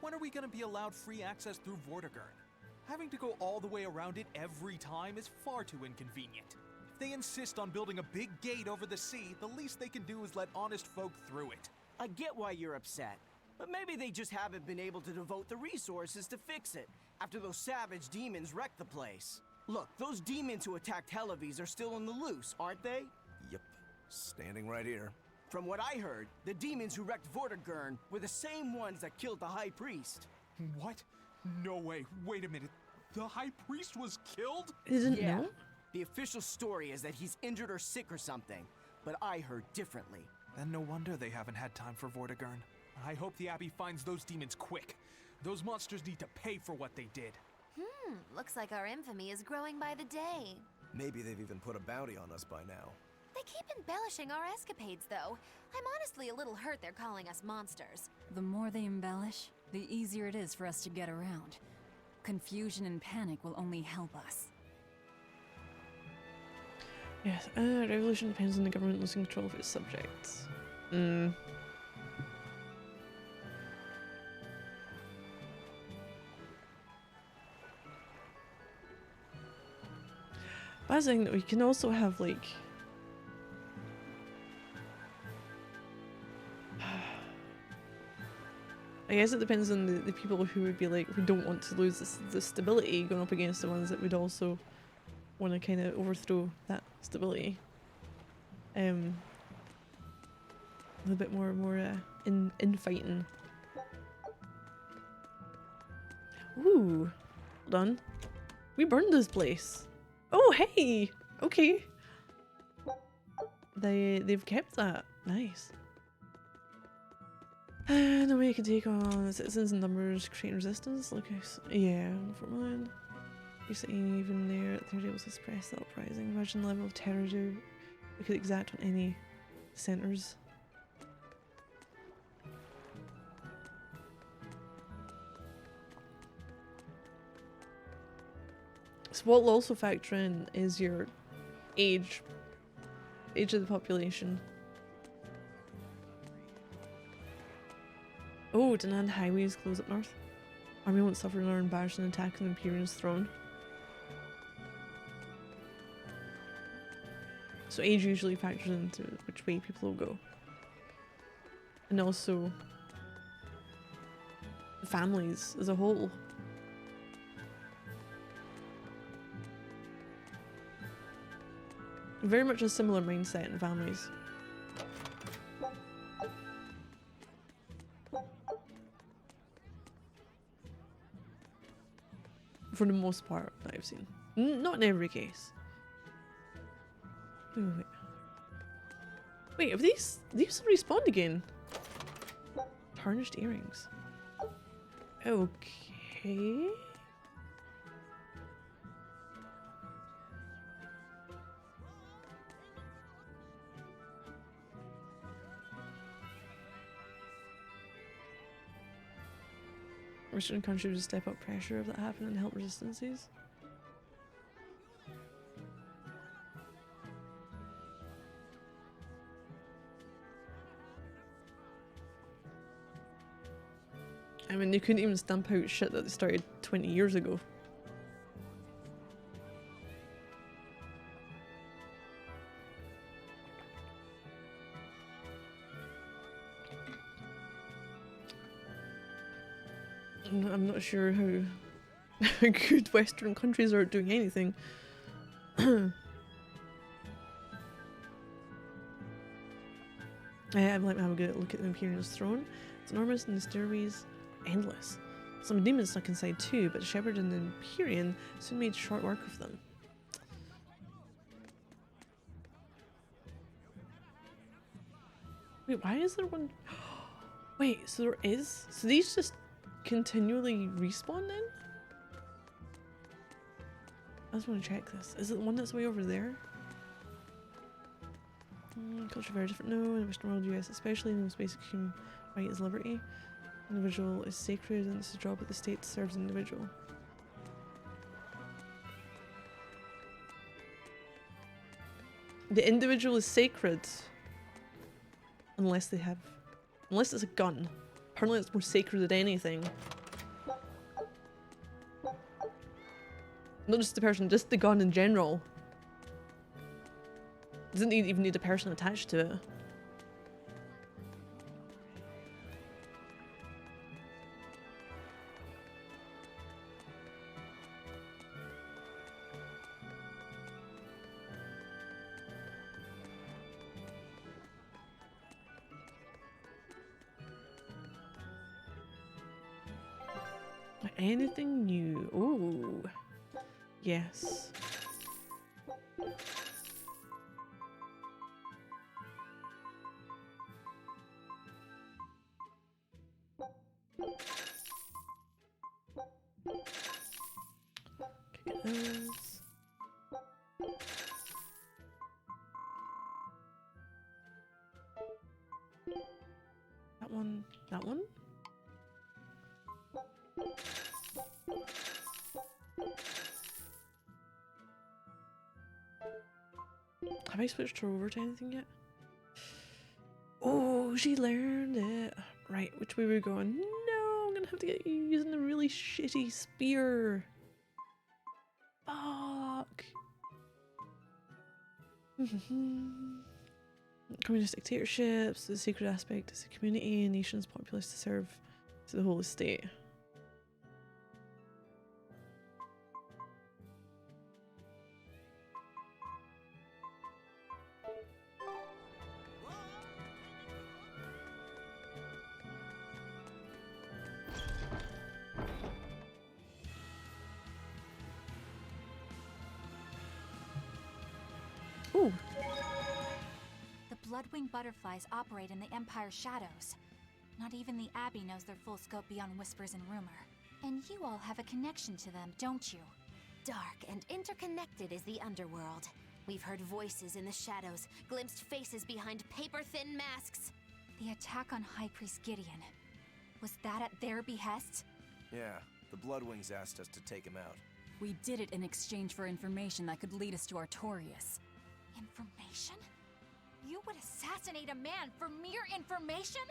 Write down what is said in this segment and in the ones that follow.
when are we gonna be allowed free access through Vortigern? Having to go all the way around it every time is far too inconvenient. If they insist on building a big gate over the sea, the least they can do is let honest folk through it. I get why you're upset, but maybe they just haven't been able to devote the resources to fix it after those savage demons wrecked the place. Look, those demons who attacked Helavis are still on the loose, aren't they? Yep, standing right here. From what I heard, the demons who wrecked Vortigern were the same ones that killed the High Priest. What? No way. Wait a minute. The High Priest was killed? Isn't know? The official story is that he's injured or sick or something, but I heard differently. Then no wonder they haven't had time for Vortigern. I hope the Abbey finds those demons quick. Those monsters need to pay for what they did. Looks like our infamy is growing by the day. Maybe they've even put a bounty on us by now. They keep embellishing our escapades, though. I'm honestly a little hurt they're calling us monsters. The more they embellish, the easier it is for us to get around. Confusion and panic will only help us. Yes, revolution depends on the government losing control of its subjects. But I was saying that we can also have like I guess it depends on the people who would be like, who don't want to lose the stability, going up against the ones that would also want to kind of overthrow that stability. A little bit more infighting. Ooh, hold on. We burned this place. Oh hey, okay. They've kept that. Nice. No way you can take on the citizens in numbers, creating resistance. Okay, so, yeah, for mine. You're saying even there, they're able to suppress that uprising. Imagine the level of terror we could exact on any centers. So what will also factor in is your age of the population. Oh, Danand highways close up north. Army won't suffer nor embarrass an attack on the Imperial's throne. So age usually factors into which way people will go. And also the families as a whole. Very much a similar mindset in families. For the most part that I've seen. Not in every case. Wait, have these respawned again? Tarnished earrings. Okay. Western countries would step up pressure if that happened and help resistances. I mean, they couldn't even stamp out shit that they started 20 years ago. I'm not sure how good Western countries are at doing anything. I'm like having a good look at the Imperial's throne. It's enormous and the stairways are endless. Some demons stuck inside too, but Shepard and the Empyrean soon made short work of them. Wait, why is there one? Wait, so there is? So these just continually respawn then? I just want to check this. Is it the one that's way over there? Culture very different. No, in the Western world, US especially, the most basic human right is liberty. Individual is sacred and it's a job that the state serves the individual. The individual is sacred unless it's a gun. Apparently it's more sacred than anything. Not just the person, just the gun in general. Doesn't even need a person attached to it. Anything new? Ooh. Yes. Get those. That one. That one? Have I switched her over to anything yet? Oh, she learned it. Right, which way we're going? No, I'm gonna have to get you using a really shitty spear. Fuck. Communist dictatorships, the secret aspect is the community and nations populace to serve to the whole estate. Ooh. The Bloodwing butterflies operate in the Empire's shadows. Not even the Abbey knows their full scope beyond whispers and rumor. And you all have a connection to them, don't you? Dark and interconnected is the underworld. We've heard voices in the shadows, glimpsed faces behind paper-thin masks. The attack on High Priest Gideon. Was that at their behest? Yeah, the Bloodwings asked us to take him out. We did it in exchange for information that could lead us to Artorias. Information? You would assassinate a man for mere information?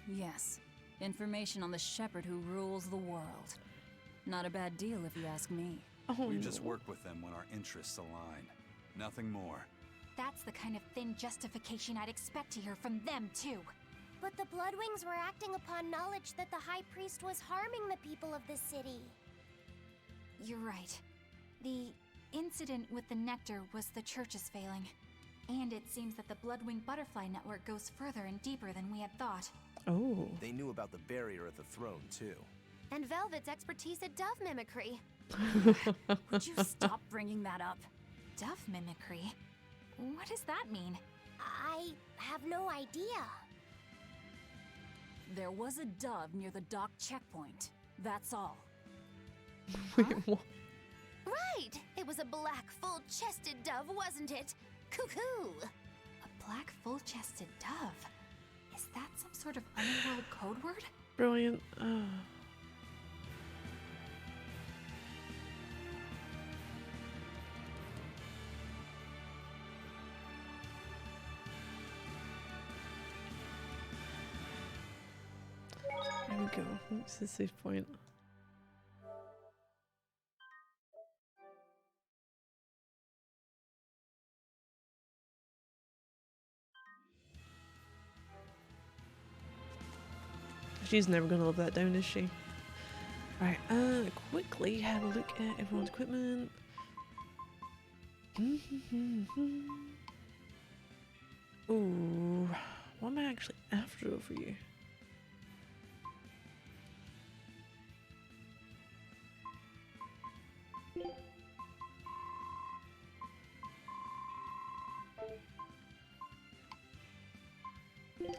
Yes. Information on the shepherd who rules the world. Not a bad deal if you ask me. Oh, We just work with them when our interests align. Nothing more. That's the kind of thin justification I'd expect to hear from them, too. But the Bloodwings were acting upon knowledge that the High Priest was harming the people of the city. You're right. The incident with the nectar was the church's failing. And it seems that the Bloodwing Butterfly Network goes further and deeper than we had thought. Oh. They knew about the barrier at the throne, too. And Velvet's expertise at dove mimicry. Would you stop bringing that up? Dove mimicry? What does that mean? I have no idea. There was a dove near the dock checkpoint. That's all. Wait, what? Right! It was a black, full-chested dove, wasn't it? Cuckoo! A black, full-chested dove? Is that some sort of underworld code word? Brilliant. There we go. What's the save point? She's never gonna live that down, is she? Right, quickly have a look at everyone's equipment. Ooh, what am I actually after over you?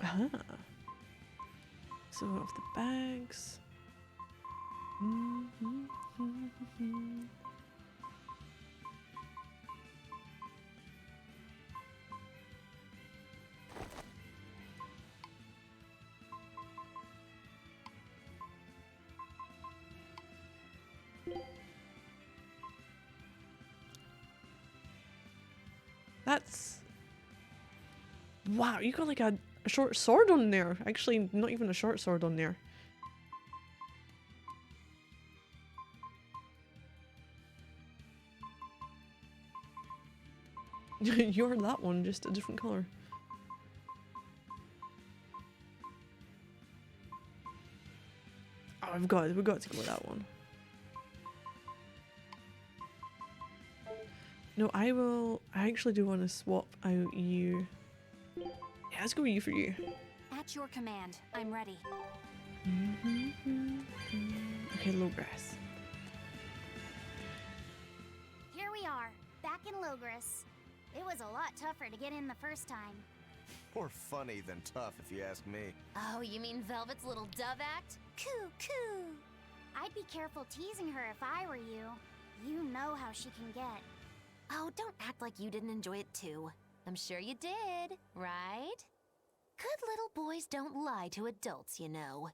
Aha. So off the bags. That's... Wow, you got like a short sword on there. Actually, not even a short sword on there. You're that one, just a different color. Oh, we've got to go with that one. No, I actually do want to swap out you. Yeah, let's go with you for you. At your command, I'm ready. Okay, low grass. Here we are, back in Logris. It was a lot tougher to get in the first time. More funny than tough, if you ask me. Oh, you mean Velvet's little dove act? Coo, coo. I'd be careful teasing her if I were you. You know how she can get. Oh, don't act like you didn't enjoy it too. I'm sure you did, right? Good little boys don't lie to adults, you know.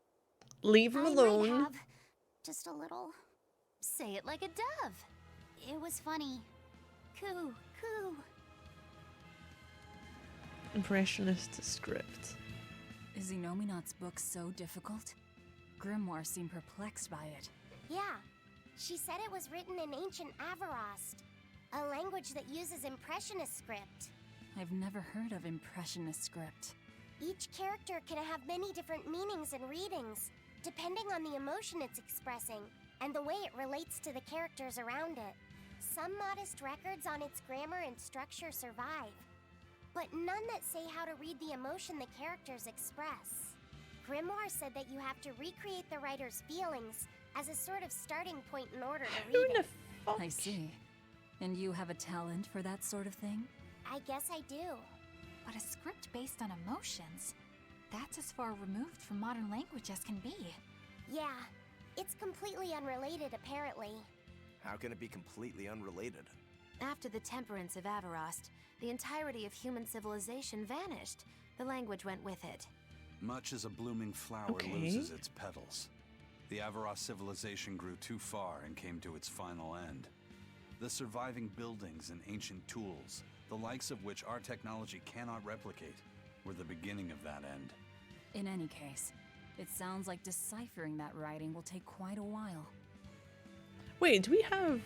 Leave him I alone. might have. Just a little. Say it like a dove. It was funny. Coo, coo. Impressionist script. Is Inominat's book so difficult? Grimoire seemed perplexed by it. Yeah. She said it was written in ancient Avarost, a language that uses Impressionist script. I've never heard of Impressionist script. Each character can have many different meanings and readings, depending on the emotion it's expressing and the way it relates to the characters around it. Some modest records on its grammar and structure survive, but none that say how to read the emotion the characters express. Grimoire said that you have to recreate the writer's feelings as a sort of starting point in order to Who read the it. fuck? I see. And you have a talent for that sort of thing? I guess I do. But a script based on emotions? That's as far removed from modern language as can be. Yeah, it's completely unrelated apparently. How can it be completely unrelated? After the temperance of Avarost, the entirety of human civilization vanished. The language went with it. Much as a blooming flower Okay. loses its petals. The Avarost civilization grew too far and came to its final end. The surviving buildings and ancient tools, the likes of which our technology cannot replicate, were the beginning of that end. In any case, it sounds like deciphering that writing will take quite a while. Wait, do we have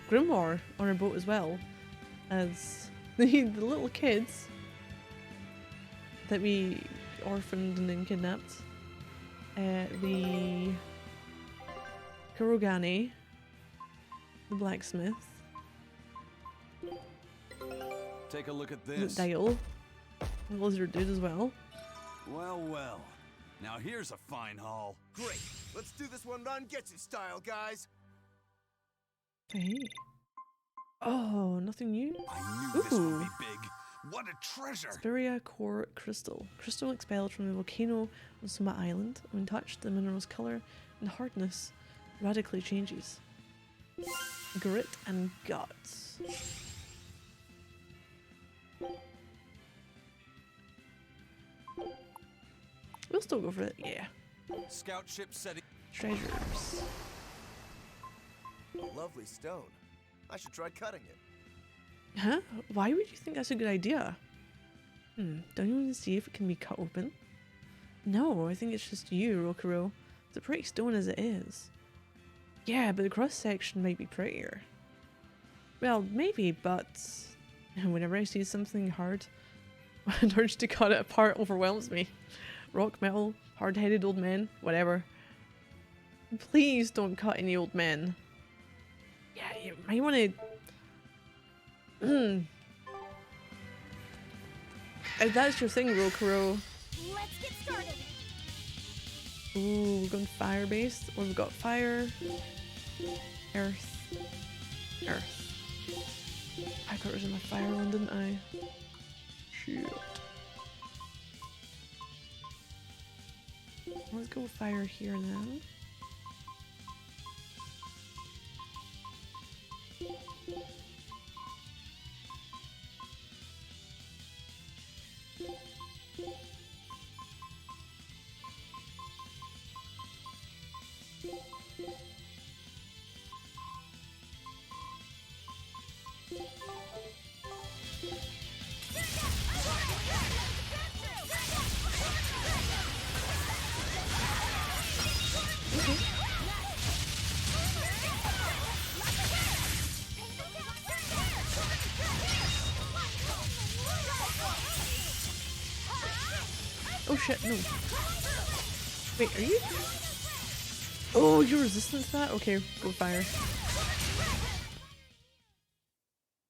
Grimoire on our boat as well? As the little kids that we orphaned and then kidnapped. The Kurogane, the blacksmith, Take a look at the this. Dale, the lizard dude as well. Well, well. Now here's a fine haul. Great! Let's do this one non-Getsu style, guys! Hey. Oh, nothing new? I knew this would Ooh. be big. What a treasure! Berseria core crystal. Crystal expelled from a volcano on Suma Island. When touched, the mineral's color and hardness radically changes. Grit and guts. We'll still go for it, yeah. Scout ship setting. Treasures. A lovely stone. I should try cutting it. Huh? Why would you think that's a good idea? Don't you want to see if it can be cut open? No, I think it's just you, Rokuro. It's a pretty stone as it is. Yeah, but the cross section might be prettier. Well, maybe, but whenever I see something hard, an urge to cut it apart overwhelms me. Rock, metal, hard-headed old men, whatever. Please don't cut any old men. Yeah, you might want to... If that's your thing, Rokuro. Let's get started. Ooh, we're going fire-based. Or we've got fire, earth, earth. I got rid of my fire one, didn't I? Shit. Let's go fire here then. Oh shit, no. Wait, are you? Oh, you're resistant to that? Okay, go fire.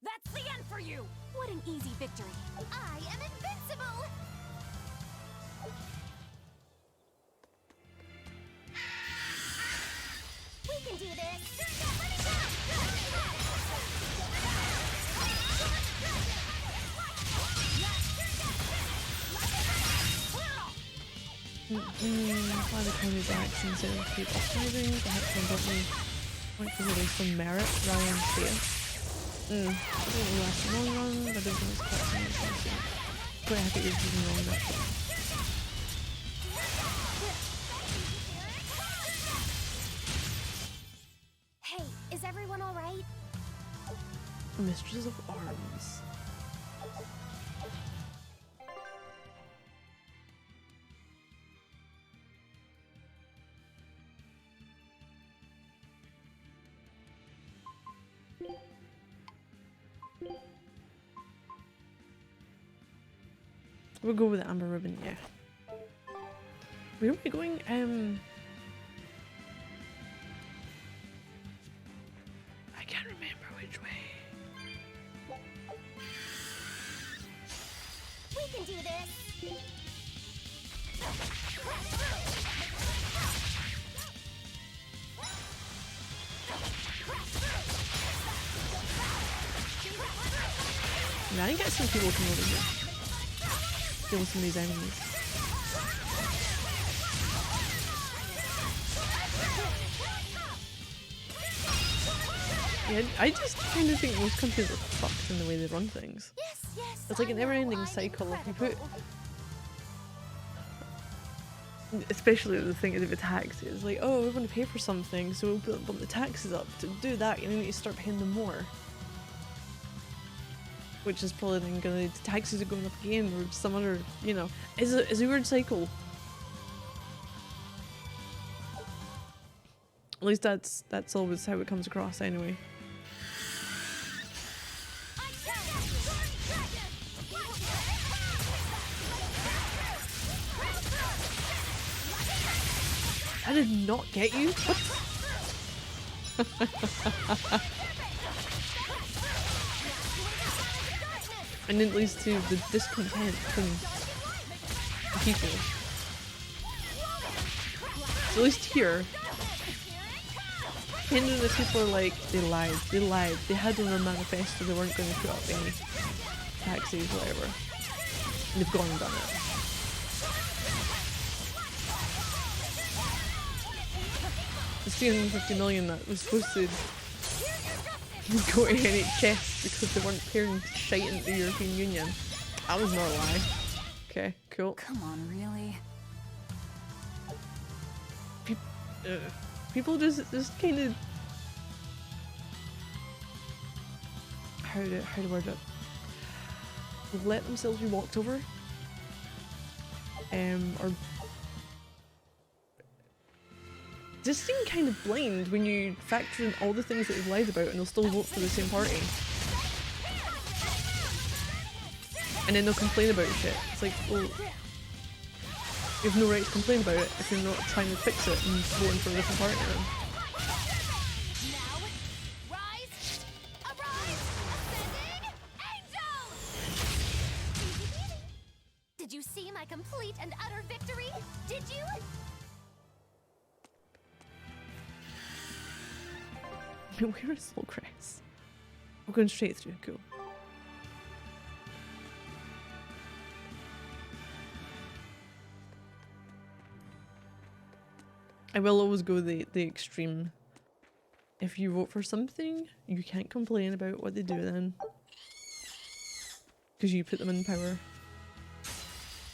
That's the end for you! What an easy victory. I am invincible! We can do this! Why the county backs instead of keep optimizing? Perhaps I'm probably want to release some merit rather than status. I don't know last a long run, but I don't think it's quite so much. Quite happy you're using wrong that. Hey, is everyone alright? Mistress of Arms. We'll go with the amber ribbon, yeah. Where are we going? I can't remember which way. We can do this! Yeah, I can get some people from over here. Kill some of these enemies. Yeah, I just kind of think most countries are fucked in the way they run things. Yes, yes! It's like a I know, never-ending I'm cycle of you incredible. especially the thing of the taxes. It's like, oh, we want to pay for something, so we'll bump the taxes up. To do that, you need to start paying them more. Which is probably then gonna, the taxes are going up again, or some other, you know, it's a weird cycle. At least that's always how it comes across anyway. I did not get you? What? And it leads to the discontent from the people. So at least here, kind of the people are like, they lied, they had on their manifesto they weren't going to put up any taxes, whatever. And they've gone and done it. The 350 million that was supposed to go to NHS because they weren't clearing shite into the European Union. That was not a lie. Okay, cool. Come on, really? People just kind of how to word it. Let themselves be walked over. Or just seem kind of blind when you factor in all the things that they've lied about and they'll still vote for the same party. And then they'll complain about shit. It's like, well, you have no right to complain about it if you're not trying to fix it and voting for a different party then. Now, rise, arise, ascending angels! Did you see my complete and utter victory? Did you? Where is Soulcrest? We're going straight through, cool. I will always go the extreme. If you vote for something, you can't complain about what they do then. Because you put them in power.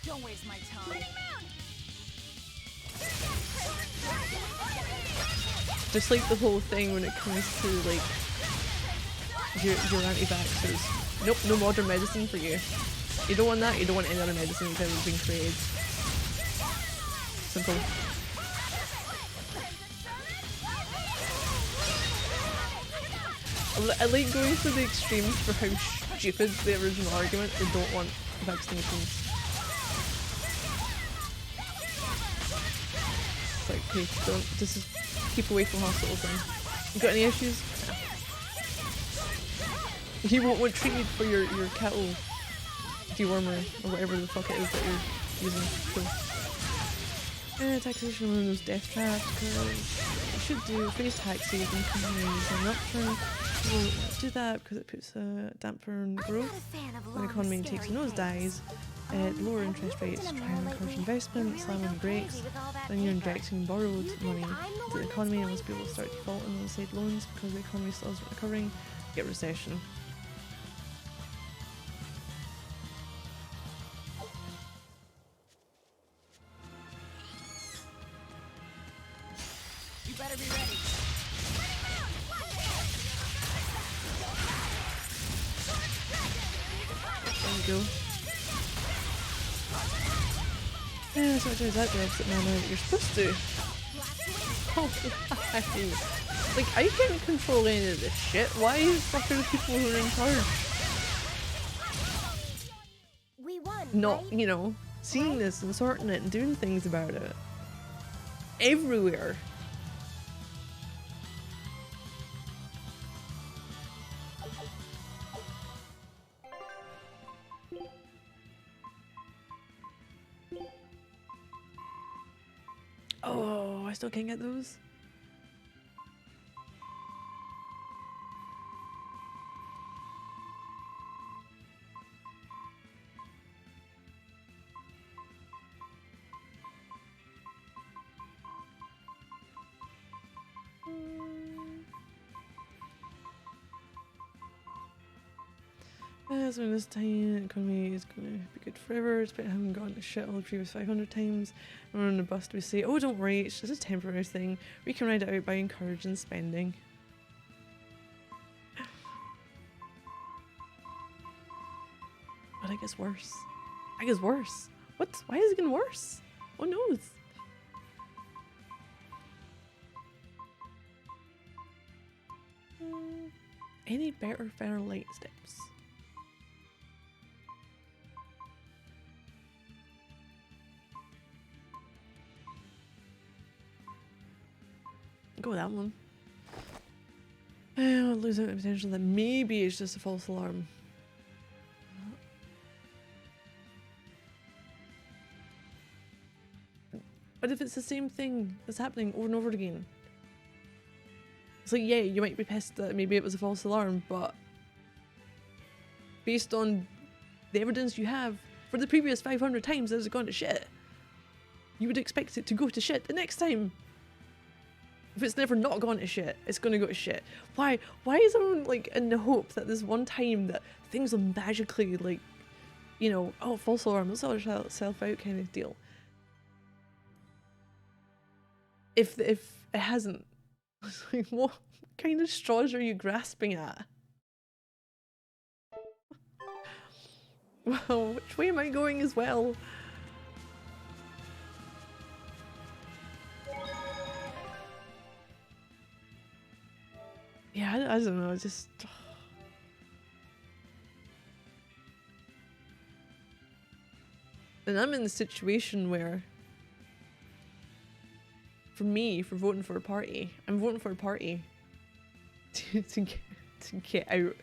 Don't waste my time. Just like the whole thing when it comes to like your anti-vaxxers. Nope, no modern medicine for you. You don't want that, you don't want any other medicine that's ever been created. Simple. I like going for the extremes for how stupid the original argument. They don't want vaccinations. Okay, don't just keep away from hospitals then. You got any issues? You won't want treatment for your cattle dewormer or whatever the fuck it is that you're using. Cool. Taxation on those death traps because you should do phase taxis and companies and upturn. You won't want to do that because it puts a damper on growth. When the economy takes a nosedive, lower interest rates try and encourage investment, slam on the brakes, then you're injecting borrowed money into the economy and most people start defaulting on said loans because the economy still isn't recovering, get recession. You better be ready. There we go. Yeah, so it turns out the exit mana that you're supposed to. Oh, why? Like, I can't control any of this shit. Why the fuck are the people who are in charge We won, not, right? you know, seeing this and sorting it and doing things about it? Everywhere. Oh, I still can't get those. So this time economy is going to be good forever, despite having gone to shit all the previous 500 times. And on the bust we say, oh don't worry, it's just a temporary thing. We can ride it out by encouraging spending. But I guess worse. I guess worse. What? Why is it getting worse? Oh no. Any better fair light steps? Go with that one. I'll lose out the potential that maybe it's just a false alarm. But if it's the same thing that's happening over and over again, it's like, yeah, you might be pissed that maybe it was a false alarm, but based on the evidence you have for the previous 500 times that it's gone to shit, you would expect it to go to shit the next time. If it's never not gone to shit, it's gonna go to shit. Why? Why is everyone like in the hope that this one time that things will magically, like, you know, oh, false alarm, it'll sort itself out kind of deal? If it hasn't, it's like, what kind of straws are you grasping at? Well, which way am I going as well? Yeah, I don't know, just... And I'm in the situation where, for me, for voting for a party, I'm voting for a party to get out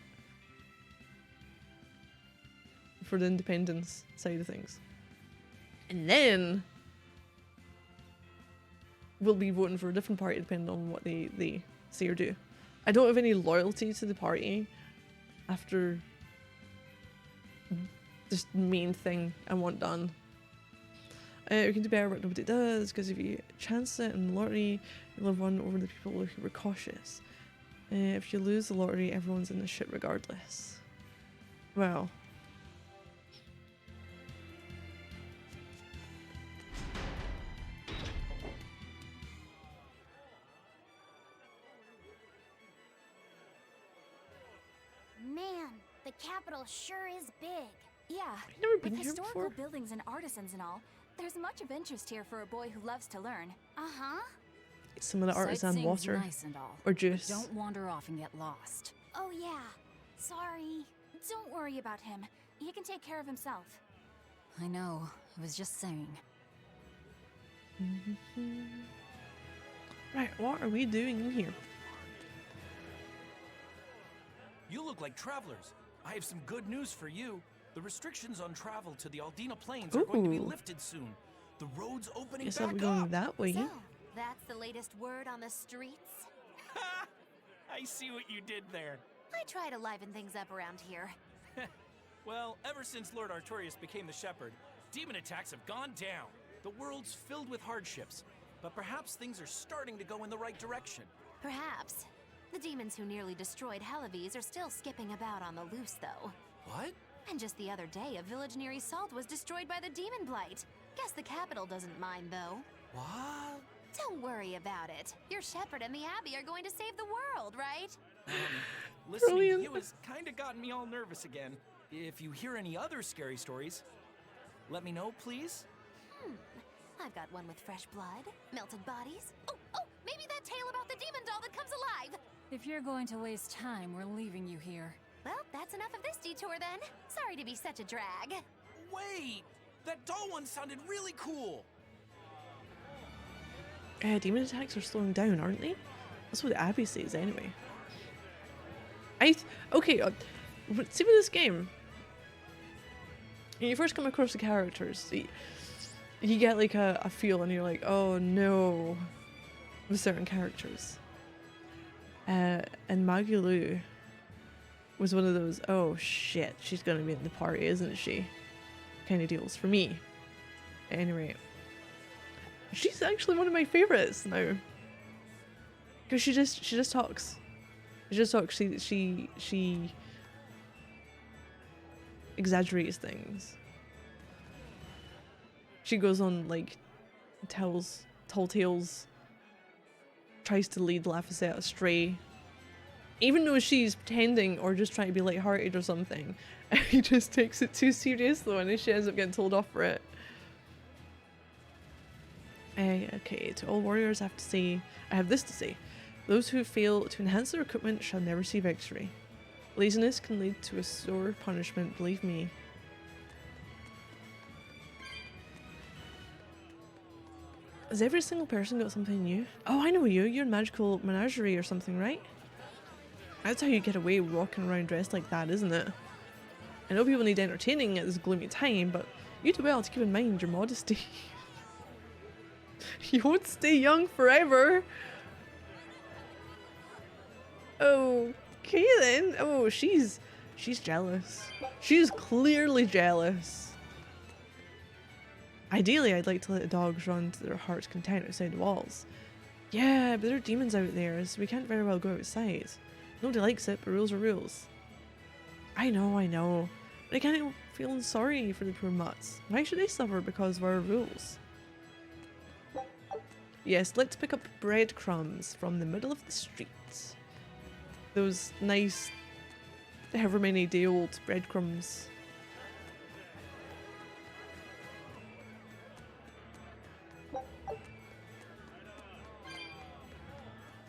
for the independence side of things. And then we'll be voting for a different party depending on what they say or do. I don't have any loyalty to the party after this main thing I want done. We can do better what nobody does, because if you chance it in the lottery, you'll have won over the people who were cautious. If you lose the lottery, everyone's in the shit regardless. Well. Man, the capital sure is big. Yeah, I've never been with here historical before. buildings and artisans and all, there's much of interest here for a boy who loves to learn. Uh-huh. Some of the artisan Sightseeing's water nice and all, or but juice. don't wander off and get lost. Oh yeah. Sorry. Don't worry about him. He can take care of himself. I know, I was just saying. Right, what are we doing in here? You look like travelers. I have some good news for you. The restrictions on travel to the Aldina Plains are going to be Ooh. lifted soon. The road's opening Guess I'll back be going up. that way. So, that's the latest word on the streets? Ha! I see what you did there. I try to liven things up around here. Well, ever since Lord Artorias became the Shepherd, demon attacks have gone down. The world's filled with hardships, but perhaps things are starting to go in the right direction. Perhaps. The demons who nearly destroyed Helives are still skipping about on the loose, though. What? And just the other day, a village near Salt was destroyed by the demon blight. Guess the capital doesn't mind, though. What? Don't worry about it. Your shepherd and the Abbey are going to save the world, right? Listening to Brilliant. you has kind of gotten me all nervous again. If you hear any other scary stories, let me know, please. I've got one with fresh blood, melted bodies. Oh, maybe that tale about the demon doll that comes alive. If you're going to waste time, we're leaving you here. Well, that's enough of this detour then. Sorry to be such a drag. Wait! That doll one sounded really cool! Demon attacks are slowing down, aren't they? That's what Abby says anyway. Okay, see with this game, when you first come across the characters, you get like a feel and you're like, oh no, with certain characters. And Magilu was one of those, oh shit, she's gonna be in the party, isn't she? Kind of deals for me. Anyway, she's actually one of my favorites now. Because she just talks. She just talks. She exaggerates things. She goes on like tall tales, tries to lead Laphicet astray. Even though she's pretending or just trying to be lighthearted or something, he just takes it too serious though, and she ends up getting told off for it. Okay, to all warriors I have this to say. Those who fail to enhance their equipment shall never see victory. Laziness can lead to a sore punishment, believe me. Has every single person got something new? Oh, I know you. You're in Magical Menagerie or something, right? That's how you get away walking around dressed like that, isn't it? I know people need entertaining at this gloomy time, but you do well to keep in mind your modesty. You won't stay young forever. Okay then. Oh, she's jealous. She's clearly jealous. Ideally, I'd like to let the dogs run to their heart's content outside the walls. Yeah, but there are demons out there, so we can't very well go outside. Nobody likes it, but rules are rules. I know. But I can't help feeling sorry for the poor mutts. Why should they suffer because of our rules? Yes, let's pick up breadcrumbs from the middle of the streets. Those nice, however many day old breadcrumbs.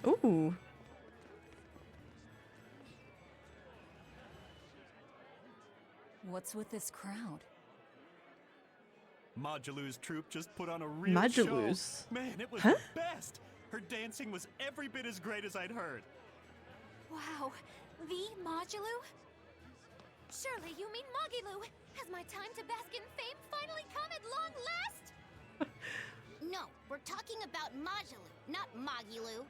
Ooh. What's with this crowd? Modulu's troupe just put on a real Modulu's? show. Man, it was Huh? the best. Her dancing was every bit as great as I'd heard. Wow, the Modulu? Surely you mean Mogilu. Has my time to bask in fame finally come at long last? No, we're talking about Modulu, not Mogilu.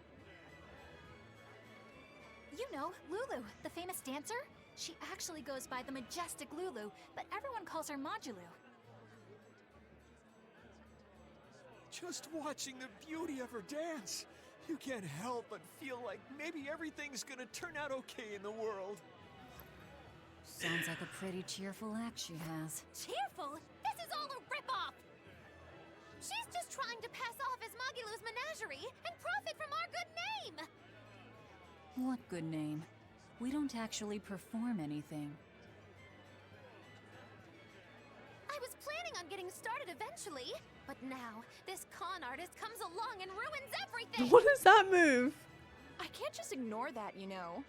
You know, Lulu, the famous dancer? She actually goes by the majestic Lulu, but everyone calls her Modulu. Just watching the beauty of her dance, you can't help but feel like maybe everything's gonna turn out okay in the world. Sounds like a pretty cheerful act she has. Cheerful? This is all a ripoff! She's just trying to pass off as Mogilu's menagerie and profit from our good name! What good name? We don't actually perform anything. I was planning on getting started eventually, but now this con artist comes along and ruins everything! What is that move? I can't just ignore that, you know.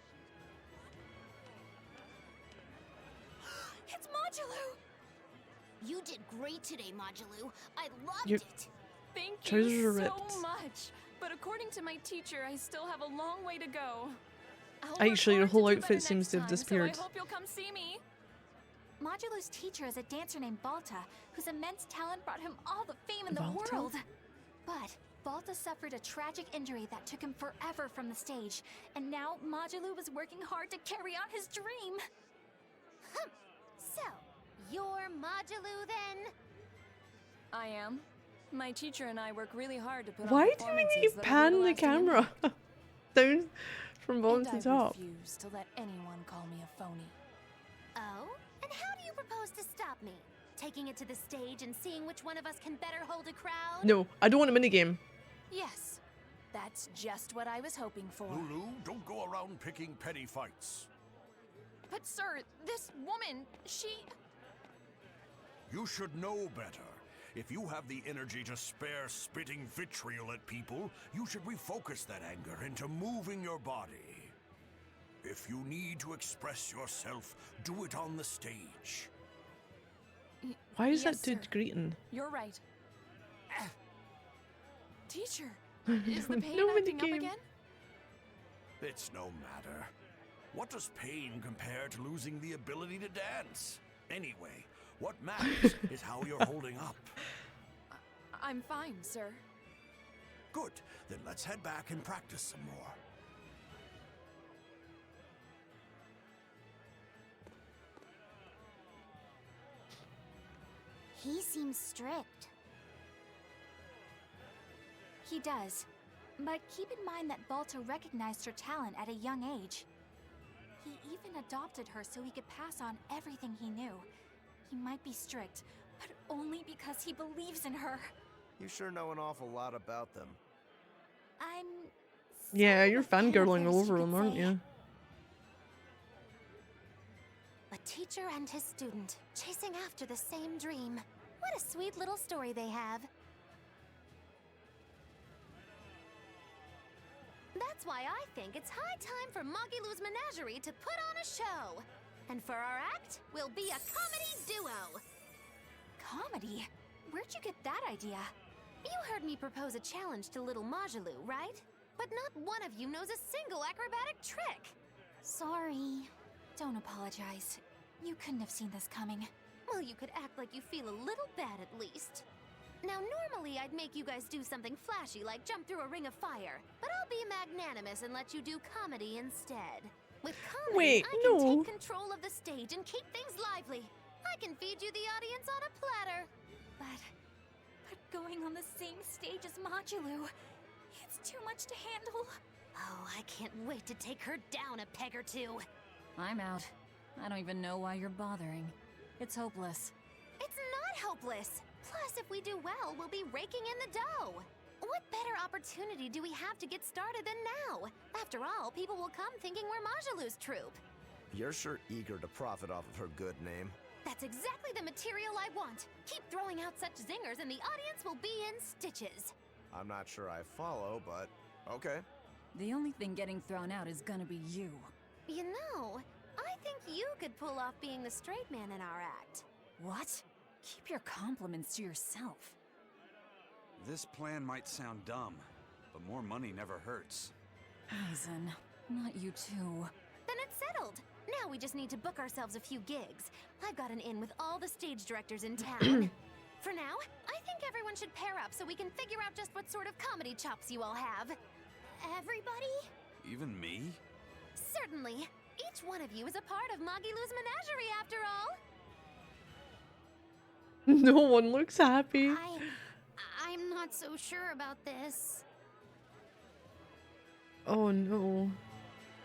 It's Modulu! You did great today, Modulu. I loved Your it. Thank trousers you are so ripped. much. But according to my teacher, I still have a long way to go. Actually, your whole outfit seems to have disappeared. So I hope you'll come see me. Modulu's teacher is a dancer named Balta, whose immense talent brought him all the fame in the Balta? world. But Balta suffered a tragic injury that took him forever from the stage, and now Modulu was working hard to carry on his dream. So, you're Modulu then? I am. My teacher and I work really hard to put on Why do we performances need to that pan will the leave a lasting camera down from bottom impact. to And I top? refuse to let anyone call me a phony. Oh? And how do you propose to stop me? Taking it to the stage and seeing which one of us can better hold a crowd? No, I don't want a minigame. Yes, that's just what I was hoping for. Lulu, don't go around picking petty fights. But sir, this woman, she... You should know better. If you have the energy to spare spitting vitriol at people, you should refocus that anger into moving your body. If you need to express yourself, do it on the stage. Why is Yes, that dude sir. greeting? You're right. Teacher, is the pain No acting up minigame. again? It's no matter. What does pain compare to losing the ability to dance? Anyway, what matters is how you're holding up. I'm fine, sir. Good, then let's head back and practice some more. He seems strict. He does. But keep in mind that Balta recognized her talent at a young age. He even adopted her so he could pass on everything he knew. He might be strict, but only because he believes in her. You sure know an awful lot about them. I'm... Yeah, you're kind of fangirling all thirst, you over could him, aren't say. you? A teacher and his student, chasing after the same dream. What a sweet little story they have. That's why I think it's high time for Magilou's Menagerie to put on a show. And for our act, we'll be a comedy duo. Comedy? Where'd you get that idea? You heard me propose a challenge to little Majalou, right? But not one of you knows a single acrobatic trick. Sorry. Don't apologize. You couldn't have seen this coming. Well, you could act like you feel a little bad at least. Now, normally I'd make you guys do something flashy like jump through a ring of fire, but I'll be magnanimous and let you do comedy instead. With comedy, Wait, I can no. take control of the stage and keep things lively. I can feed you the audience on a platter. But going on the same stage as Majalou, it's too much to handle. Oh, I can't wait to take her down a peg or two. I'm out. I don't even know why you're bothering. It's hopeless. It's not hopeless. Plus, if we do well, we'll be raking in the dough. What better opportunity do we have to get started than now? After all, people will come thinking we're Majalou's troupe. You're sure eager to profit off of her good name. That's exactly the material I want. Keep throwing out such zingers and the audience will be in stitches. I'm not sure I follow, but okay. The only thing getting thrown out is gonna be you. You know, I think you could pull off being the straight man in our act. What? Keep your compliments to yourself. This plan might sound dumb, but more money never hurts. Eisen, not you too. Then it's settled. Now we just need to book ourselves a few gigs. I've got an in with all the stage directors in town. For now, I think everyone should pair up so we can figure out just what sort of comedy chops you all have. Everybody? Even me? Certainly. Each one of you is a part of Magilou's Menagerie, after all. No one looks happy. I'm not so sure about this. Oh no.